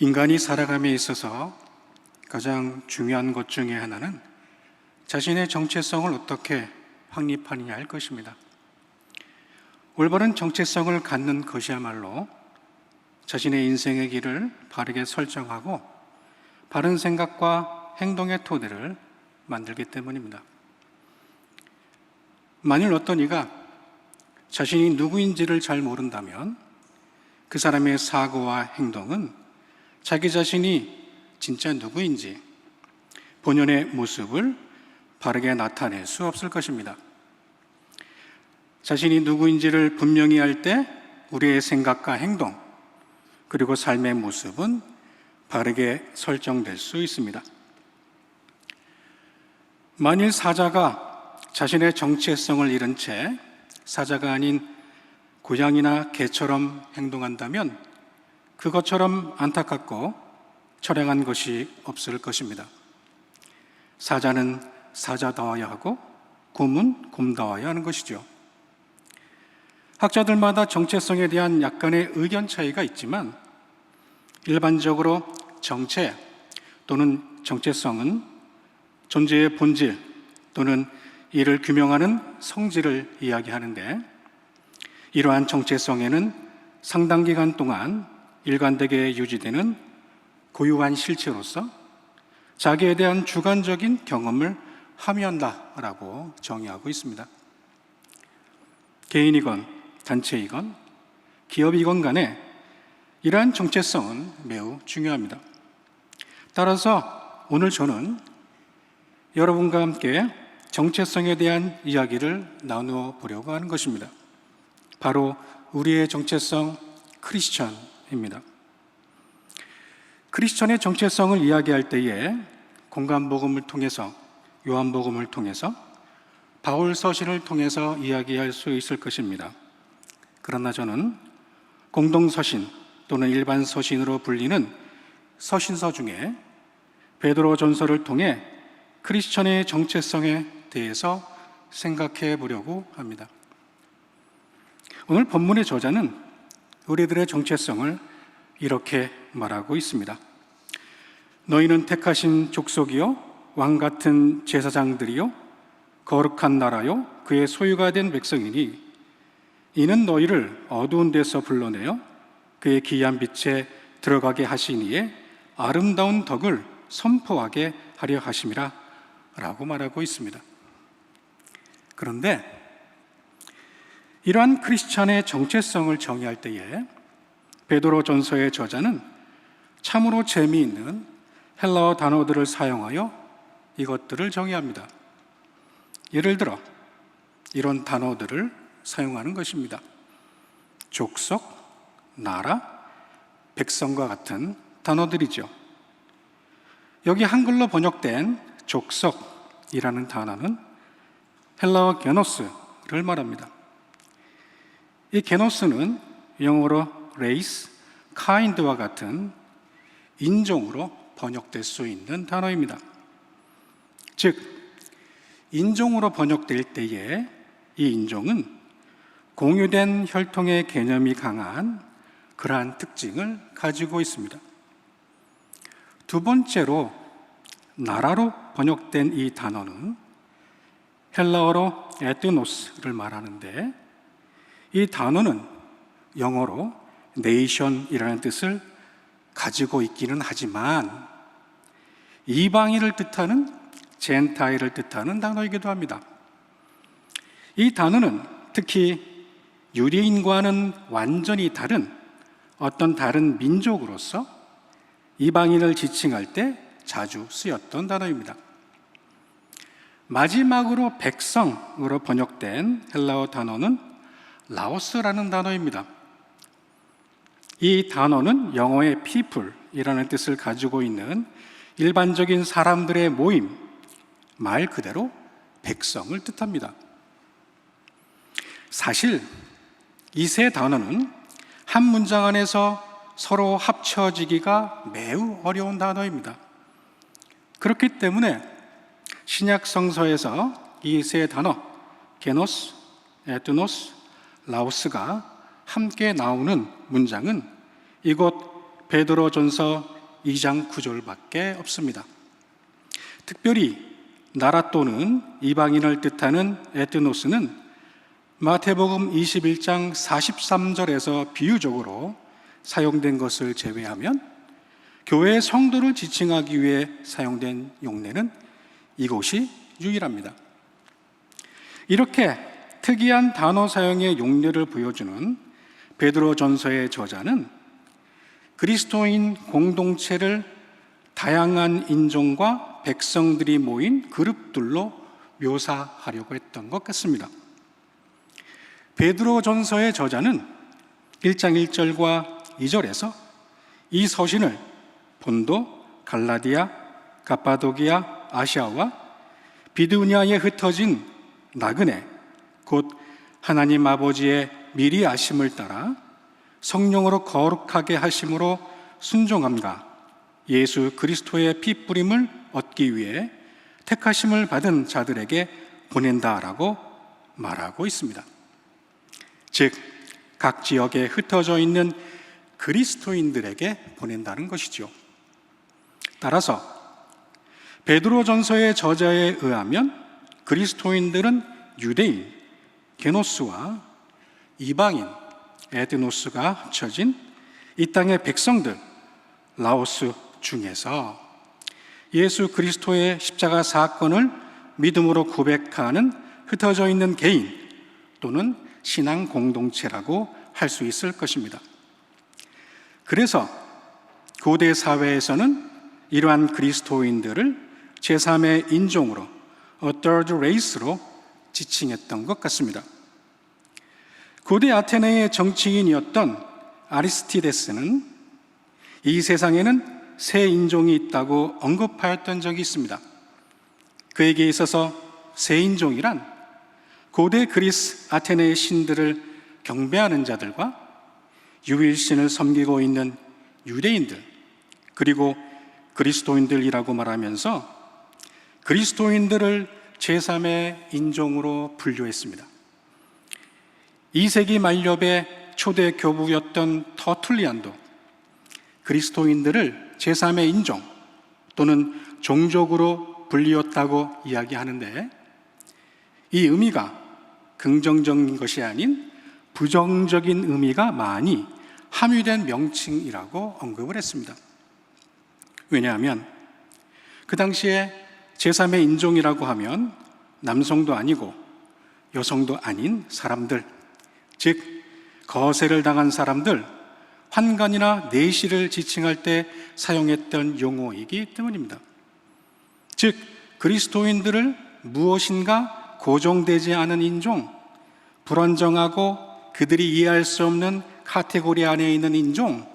인간이 살아감에 있어서 가장 중요한 것 중에 하나는 자신의 정체성을 어떻게 확립하느냐 할 것입니다. 올바른 정체성을 갖는 것이야말로 자신의 인생의 길을 바르게 설정하고 바른 생각과 행동의 토대를 만들기 때문입니다. 만일 어떤 이가 자신이 누구인지를 잘 모른다면 그 사람의 사고와 행동은 자기 자신이 진짜 누구인지 본연의 모습을 바르게 나타낼 수 없을 것입니다. 자신이 누구인지를 분명히 할 때 우리의 생각과 행동 그리고 삶의 모습은 바르게 설정될 수 있습니다. 만일 사자가 자신의 정체성을 잃은 채 사자가 아닌 고양이나 개처럼 행동한다면 그것처럼 안타깝고 처량한 것이 없을 것입니다. 사자는 사자다워야 하고 곰은 곰다워야 하는 것이죠. 학자들마다 정체성에 대한 약간의 의견 차이가 있지만 일반적으로 정체 또는 정체성은 존재의 본질 또는 이를 규명하는 성질을 이야기하는데, 이러한 정체성에는 상당 기간 동안 일관되게 유지되는 고유한 실체로서 자기에 대한 주관적인 경험을 함유한다라고 정의하고 있습니다. 개인이건 단체이건 기업이건 간에 이러한 정체성은 매우 중요합니다. 따라서 오늘 저는 여러분과 함께 정체성에 대한 이야기를 나누어 보려고 하는 것입니다. 바로 우리의 정체성 크리스천입니다. 크리스천의 정체성을 이야기할 때에 공간복음을 통해서, 요한복음을 통해서, 바울 서신을 통해서 이야기할 수 있을 것입니다. 그러나 저는 공동서신 또는 일반 서신으로 불리는 서신서 중에 베드로 전서를 통해 크리스천의 정체성에 대해서 생각해 보려고 합니다. 오늘 본문의 저자는 우리들의 정체성을 이렇게 말하고 있습니다. 너희는 택하신 족속이요 왕 같은 제사장들이요 거룩한 나라요 그의 소유가 된 백성이니 이는 너희를 어두운 데서 불러내어 그의 기이한 빛에 들어가게 하시니에 아름다운 덕을 선포하게 하려 하심이라 라고 말하고 있습니다. 그런데 이러한 크리스찬의 정체성을 정의할 때에 베드로 전서의 저자는 참으로 재미있는 헬라어 단어들을 사용하여 이것들을 정의합니다. 예를 들어 이런 단어들을 사용하는 것입니다. 족속, 나라, 백성과 같은 단어들이죠. 여기 한글로 번역된 족속이라는 단어는 헬라어 게노스를 말합니다. 이 게노스는 영어로 race, kind와 같은 인종으로 번역될 수 있는 단어입니다. 즉, 인종으로 번역될 때에 이 인종은 공유된 혈통의 개념이 강한 그러한 특징을 가지고 있습니다. 두 번째로 나라로 번역된 이 단어는 헬라어로 에트노스를 말하는데, 이 단어는 영어로 네이션이라는 뜻을 가지고 있기는 하지만 이방인을 뜻하는 젠타일을 뜻하는 단어이기도 합니다. 이 단어는 특히 유대인과는 완전히 다른 어떤 다른 민족으로서 이방인을 지칭할 때 자주 쓰였던 단어입니다. 마지막으로 백성으로 번역된 헬라어 단어는 라오스라는 단어입니다. 이 단어는 영어의 people이라는 뜻을 가지고 있는 일반적인 사람들의 모임, 말 그대로 백성을 뜻합니다. 사실 이 세 단어는 한 문장 안에서 서로 합쳐지기가 매우 어려운 단어입니다. 그렇기 때문에 신약 성서에서 이 세 단어 게노스, 에트노스, 라오스가 함께 나오는 문장은 이곳 베드로전서 2장 9절밖에 없습니다. 특별히 나라 또는 이방인을 뜻하는 에트노스는 마태복음 21장 43절에서 비유적으로 사용된 것을 제외하면 교회의 성도를 지칭하기 위해 사용된 용례는 이곳이 유일합니다. 이렇게 특이한 단어 사용의 용례를 보여주는 베드로전서의 저자는 그리스도인 공동체를 다양한 인종과 백성들이 모인 그룹들로 묘사하려고 했던 것 같습니다. 베드로전서의 저자는 1장 1절과 2절에서 이 서신을 본도, 갈라디아, 갑바도기아, 아시아와 비두니아에 흩어진 나그네, 곧 하나님 아버지의 미리 아심을 따라 성령으로 거룩하게 하심으로 순종함과 예수 그리스도의 피 뿌림을 얻기 위해 택하심을 받은 자들에게 보낸다라고 말하고 있습니다. 즉, 각 지역에 흩어져 있는 그리스도인들에게 보낸다는 것이죠. 따라서 베드로전서의 저자에 의하면 그리스도인들은 유대인, 게노스와 이방인, 에드노스가 합쳐진 이 땅의 백성들, 라오스 중에서 예수 그리스도의 십자가 사건을 믿음으로 고백하는 흩어져 있는 개인 또는 신앙 공동체라고 할 수 있을 것입니다. 그래서 고대 사회에서는 이러한 그리스도인들을 제3의 인종으로 third race로 지칭했던 것 같습니다. 고대 아테네의 정치인이었던 아리스티데스는 이 세상에는 새 인종이 있다고 언급하였던 적이 있습니다. 그에게 있어서 새 인종이란 고대 그리스 아테네의 신들을 경배하는 자들과 유일신을 섬기고 있는 유대인들, 그리고 그리스도인들이라고 말하면서 그리스도인들을 제3의 인종으로 분류했습니다. 2세기 말엽의 초대 교부였던 터툴리안도 그리스도인들을 제3의 인종 또는 종족으로 분리했다고 이야기하는데, 이 의미가 긍정적인 것이 아닌 부정적인 의미가 많이 함유된 명칭이라고 언급을 했습니다. 왜냐하면 그 당시에 제3의 인종이라고 하면 남성도 아니고 여성도 아닌 사람들, 즉 거세를 당한 사람들, 환관이나 내시를 지칭할 때 사용했던 용어이기 때문입니다. 즉 그리스도인들을 무엇인가 고정되지 않은 인종, 불안정하고 그들이 이해할 수 없는 카테고리 안에 있는 인종,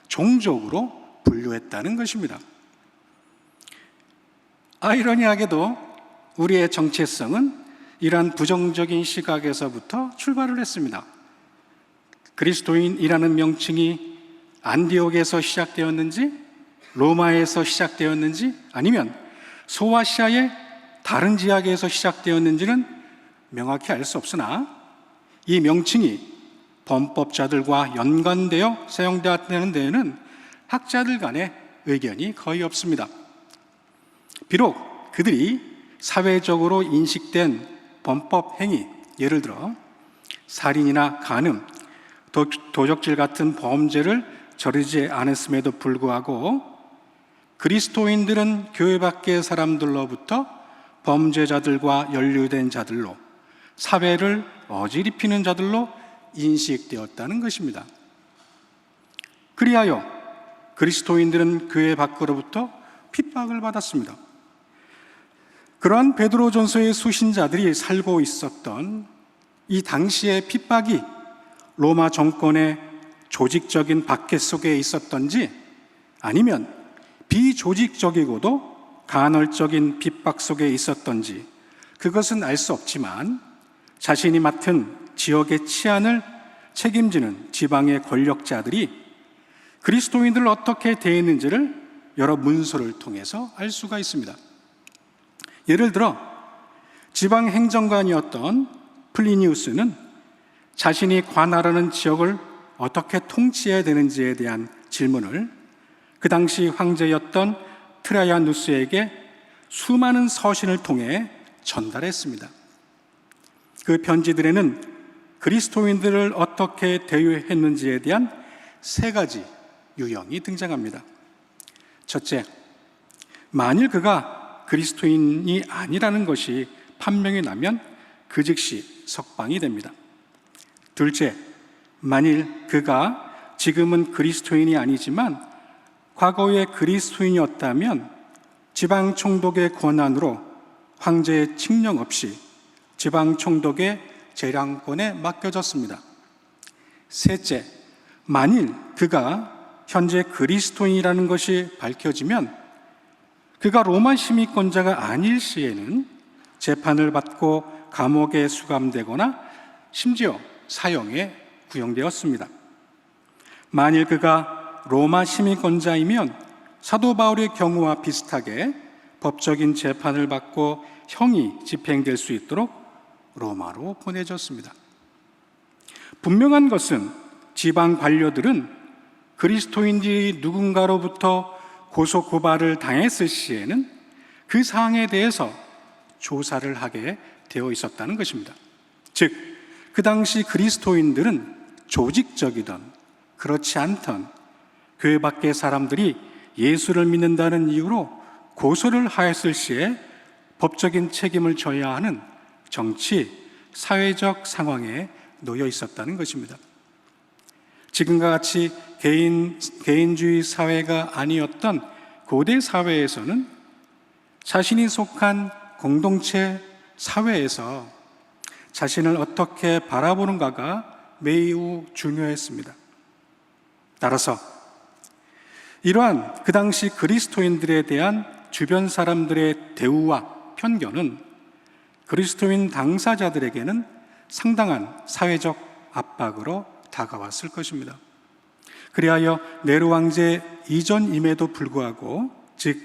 종족으로 분류했다는 것입니다. 아이러니하게도 우리의 정체성은 이러한 부정적인 시각에서부터 출발을 했습니다. 그리스도인이라는 명칭이 안디옥에서 시작되었는지, 로마에서 시작되었는지, 아니면 소아시아의 다른 지역에서 시작되었는지는 명확히 알 수 없으나 이 명칭이 범법자들과 연관되어 사용되었다는 데에는 학자들 간의 의견이 거의 없습니다. 비록 그들이 사회적으로 인식된 범법 행위, 예를 들어 살인이나 간음, 도적질 같은 범죄를 저지르지 않았음에도 불구하고 그리스도인들은 교회 밖의 사람들로부터 범죄자들과 연루된 자들로, 사회를 어지럽히는 자들로 인식되었다는 것입니다. 그리하여 그리스도인들은 교회 밖으로부터 핍박을 받았습니다. 그러한 베드로전서의 수신자들이 살고 있었던 이 당시의 핍박이 로마 정권의 조직적인 박해 속에 있었던지, 아니면 비조직적이고도 간헐적인 핍박 속에 있었던지 그것은 알 수 없지만, 자신이 맡은 지역의 치안을 책임지는 지방의 권력자들이 그리스도인들을 어떻게 대했는지를 여러 문서를 통해서 알 수가 있습니다. 예를 들어 지방 행정관이었던 플리니우스는 자신이 관할하는 지역을 어떻게 통치해야 되는지에 대한 질문을 그 당시 황제였던 트라이아누스에게 수많은 서신을 통해 전달했습니다. 그 편지들에는 그리스도인들을 어떻게 대우했는지에 대한 3가지 유형이 등장합니다. 첫째, 만일 그가 그리스도인이 아니라는 것이 판명이 나면 그 즉시 석방이 됩니다. 둘째, 만일 그가 지금은 그리스도인이 아니지만 과거에 그리스도인이었다면 지방 총독의 권한으로 황제의 칙령 없이 지방 총독의 재량권에 맡겨졌습니다. 셋째, 만일 그가 현재 그리스도인이라는 것이 밝혀지면 그가 로마 시민권자가 아닐 시에는 재판을 받고 감옥에 수감되거나 심지어 사형에 구형되었습니다. 만일 그가 로마 시민권자이면 사도 바울의 경우와 비슷하게 법적인 재판을 받고 형이 집행될 수 있도록 로마로 보내졌습니다. 분명한 것은 지방 관료들은 그리스도인들이 누군가로부터 고소 고발을 당했을 시에는 그 사항에 대해서 조사를 하게 되어 있었다는 것입니다. 즉, 그 당시 그리스도인들은 조직적이든 그렇지 않든 교회 밖의 사람들이 예수를 믿는다는 이유로 고소를 하였을 시에 법적인 책임을 져야 하는 정치, 사회적 상황에 놓여 있었다는 것입니다. 지금과 같이 개인주의 사회가 아니었던 고대 사회에서는 자신이 속한 공동체 사회에서 자신을 어떻게 바라보는가가 매우 중요했습니다. 따라서 이러한 그 당시 그리스도인들에 대한 주변 사람들의 대우와 편견은 그리스도인 당사자들에게는 상당한 사회적 압박으로 다가왔을 것입니다. 그리하여 네로 왕제 이전임에도 불구하고, 즉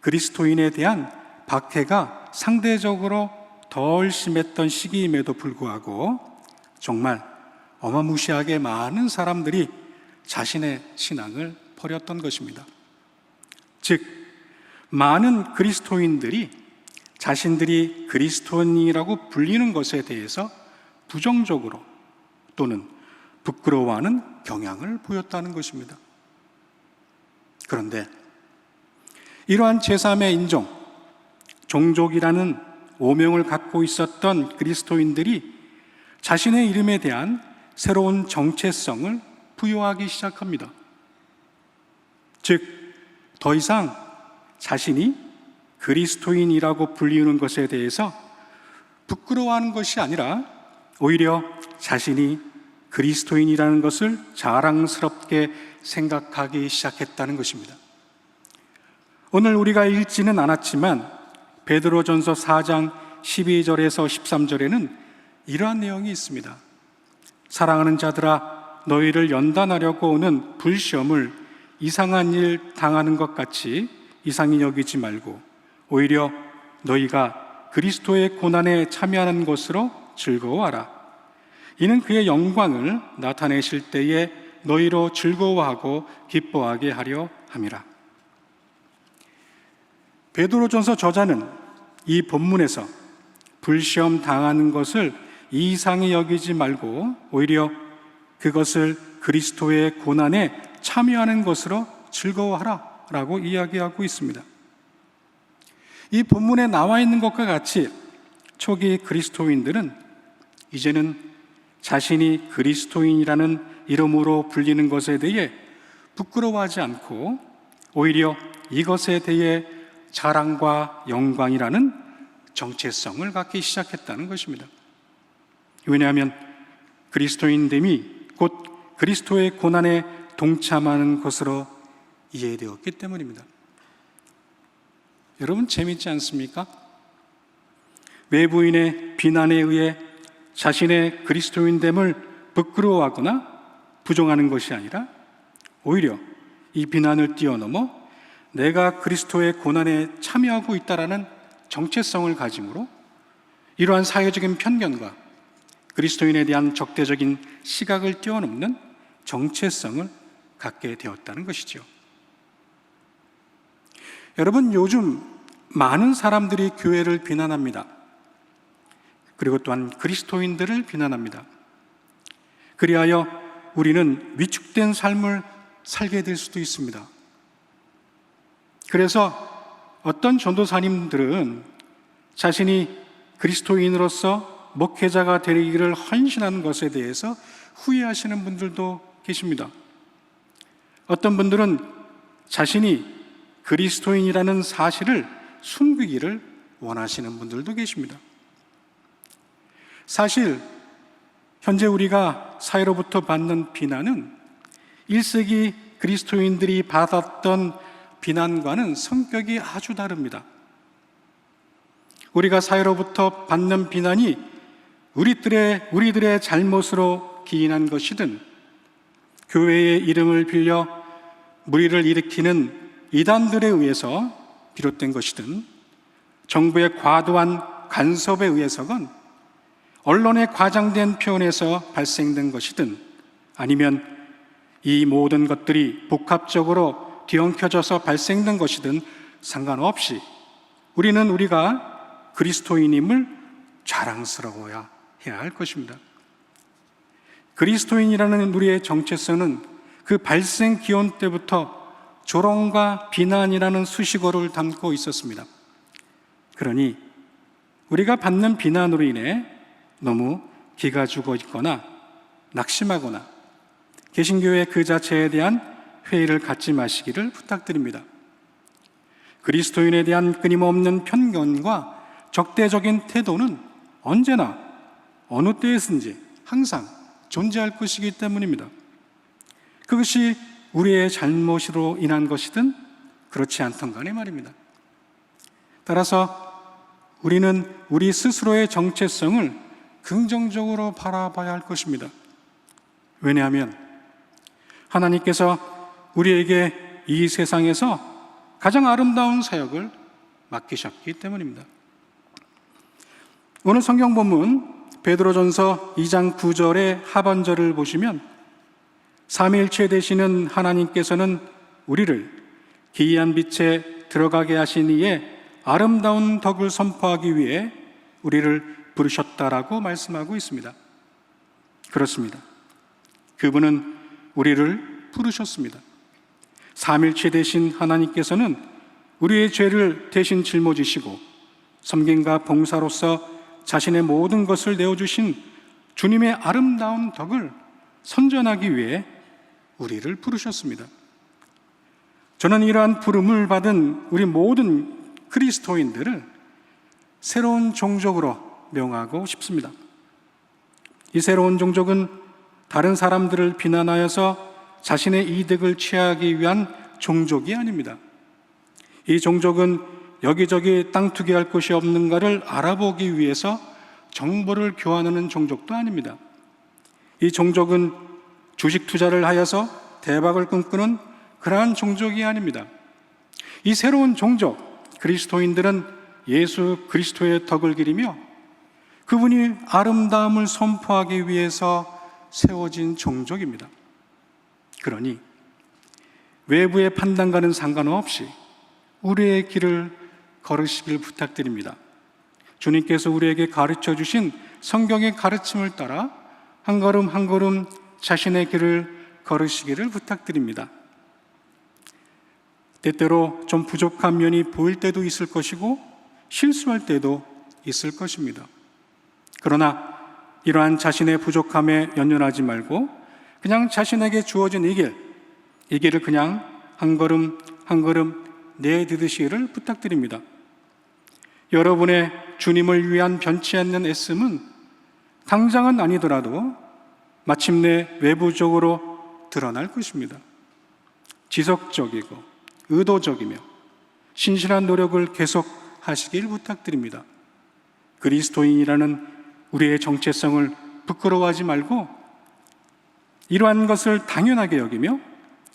그리스도인에 대한 박해가 상대적으로 덜 심했던 시기임에도 불구하고 정말 어마무시하게 많은 사람들이 자신의 신앙을 버렸던 것입니다. 즉, 많은 그리스도인들이 자신들이 그리스도인이라고 불리는 것에 대해서 부정적으로 또는 부끄러워하는 경향을 보였다는 것입니다. 그런데 이러한 제3의 인종, 종족이라는 오명을 갖고 있었던 그리스도인들이 자신의 이름에 대한 새로운 정체성을 부여하기 시작합니다. 즉, 더 이상 자신이 그리스도인이라고 불리는 것에 대해서 부끄러워하는 것이 아니라 오히려 자신이 그리스도인이라는 것을 자랑스럽게 생각하기 시작했다는 것입니다. 오늘 우리가 읽지는 않았지만 베드로전서 4장 12절에서 13절에는 이러한 내용이 있습니다. 사랑하는 자들아, 너희를 연단하려고 오는 불시험을 이상한 일 당하는 것 같이 이상히 여기지 말고 오히려 너희가 그리스도의 고난에 참여하는 것으로 즐거워하라. 이는 그의 영광을 나타내실 때에 너희로 즐거워하고 기뻐하게 하려 함이라. 베드로전서 저자는 이 본문에서 불시험 당하는 것을 이상히 여기지 말고 오히려 그것을 그리스도의 고난에 참여하는 것으로 즐거워하라 라고 이야기하고 있습니다. 이 본문에 나와 있는 것과 같이 초기 그리스도인들은 이제는 자신이 그리스도인이라는 이름으로 불리는 것에 대해 부끄러워하지 않고 오히려 이것에 대해 자랑과 영광이라는 정체성을 갖기 시작했다는 것입니다. 왜냐하면 그리스도인됨이 곧 그리스도의 고난에 동참하는 것으로 이해되었기 때문입니다. 여러분, 재미있지 않습니까? 외부인의 비난에 의해 자신의 그리스도인됨을 부끄러워하거나 부정하는 것이 아니라 오히려 이 비난을 뛰어넘어 내가 그리스도의 고난에 참여하고 있다라는 정체성을 가짐으로 이러한 사회적인 편견과 그리스도인에 대한 적대적인 시각을 뛰어넘는 정체성을 갖게 되었다는 것이죠. 여러분, 요즘 많은 사람들이 교회를 비난합니다. 그리고 또한 그리스도인들을 비난합니다. 그리하여 우리는 위축된 삶을 살게 될 수도 있습니다. 그래서 어떤 전도사님들은 자신이 그리스도인으로서 목회자가 되기를 헌신하는 것에 대해서 후회하시는 분들도 계십니다. 어떤 분들은 자신이 그리스도인이라는 사실을 숨기기를 원하시는 분들도 계십니다. 사실 현재 우리가 사회로부터 받는 비난은 1세기 그리스도인들이 받았던 비난과는 성격이 아주 다릅니다. 우리가 사회로부터 받는 비난이 우리들의 잘못으로 기인한 것이든, 교회의 이름을 빌려 무리를 일으키는 이단들에 의해서 비롯된 것이든, 정부의 과도한 간섭에 의해서건, 언론의 과장된 표현에서 발생된 것이든, 아니면 이 모든 것들이 복합적으로 뒤엉켜져서 발생된 것이든 상관없이 우리는 우리가 그리스도인임을 자랑스러워야 해야 할 것입니다. 그리스도인이라는 우리의 정체성은 그 발생 기원 때부터 조롱과 비난이라는 수식어를 담고 있었습니다. 그러니 우리가 받는 비난으로 인해 너무 기가 죽어 있거나 낙심하거나 개신교회 그 자체에 대한 회의를 갖지 마시기를 부탁드립니다. 그리스도인에 대한 끊임없는 편견과 적대적인 태도는 언제나 어느 때에서든지 항상 존재할 것이기 때문입니다. 그것이 우리의 잘못으로 인한 것이든 그렇지 않던 간에 말입니다. 따라서 우리는 우리 스스로의 정체성을 긍정적으로 바라봐야 할 것입니다. 왜냐하면 하나님께서 우리에게 이 세상에서 가장 아름다운 사역을 맡기셨기 때문입니다. 오늘 성경 본문 베드로전서 2장 9절의 하반절을 보시면 삼위일체 되시는 하나님께서는 우리를 기이한 빛에 들어가게 하신 이의 아름다운 덕을 선포하기 위해 우리를 부르셨다라고 말씀하고 있습니다. 그렇습니다. 그분은 우리를 부르셨습니다. 삼일체 되신 하나님께서는 우리의 죄를 대신 짊어지시고 섬김과 봉사로서 자신의 모든 것을 내어주신 주님의 아름다운 덕을 선전하기 위해 우리를 부르셨습니다. 저는 이러한 부름을 받은 우리 모든 그리스도인들을 새로운 종족으로 명하고 싶습니다. 이 새로운 종족은 다른 사람들을 비난하여서 자신의 이득을 취하기 위한 종족이 아닙니다. 이 종족은 여기저기 땅 투기할 곳이 없는가를 알아보기 위해서 정보를 교환하는 종족도 아닙니다. 이 종족은 주식 투자를 하여서 대박을 꿈꾸는 그러한 종족이 아닙니다. 이 새로운 종족, 그리스도인들은 예수 그리스도의 덕을 기리며 그분이 아름다움을 선포하기 위해서 세워진 종족입니다. 그러니 외부의 판단과는 상관없이 우리의 길을 걸으시길 부탁드립니다. 주님께서 우리에게 가르쳐 주신 성경의 가르침을 따라 한 걸음 한 걸음 자신의 길을 걸으시기를 부탁드립니다. 때때로 좀 부족한 면이 보일 때도 있을 것이고 실수할 때도 있을 것입니다. 그러나 이러한 자신의 부족함에 연연하지 말고 그냥 자신에게 주어진 이 길을 그냥 한 걸음 한 걸음 내디디시기를 부탁드립니다. 여러분의 주님을 위한 변치 않는 애씀은 당장은 아니더라도 마침내 외부적으로 드러날 것입니다. 지속적이고 의도적이며 신실한 노력을 계속 하시길 부탁드립니다. 그리스도인이라는 우리의 정체성을 부끄러워하지 말고 이러한 것을 당연하게 여기며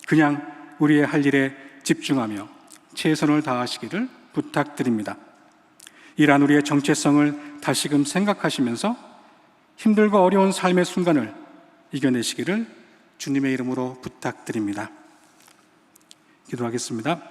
그냥 우리의 할 일에 집중하며 최선을 다하시기를 부탁드립니다. 이러한 우리의 정체성을 다시금 생각하시면서 힘들고 어려운 삶의 순간을 이겨내시기를 주님의 이름으로 부탁드립니다. 기도하겠습니다.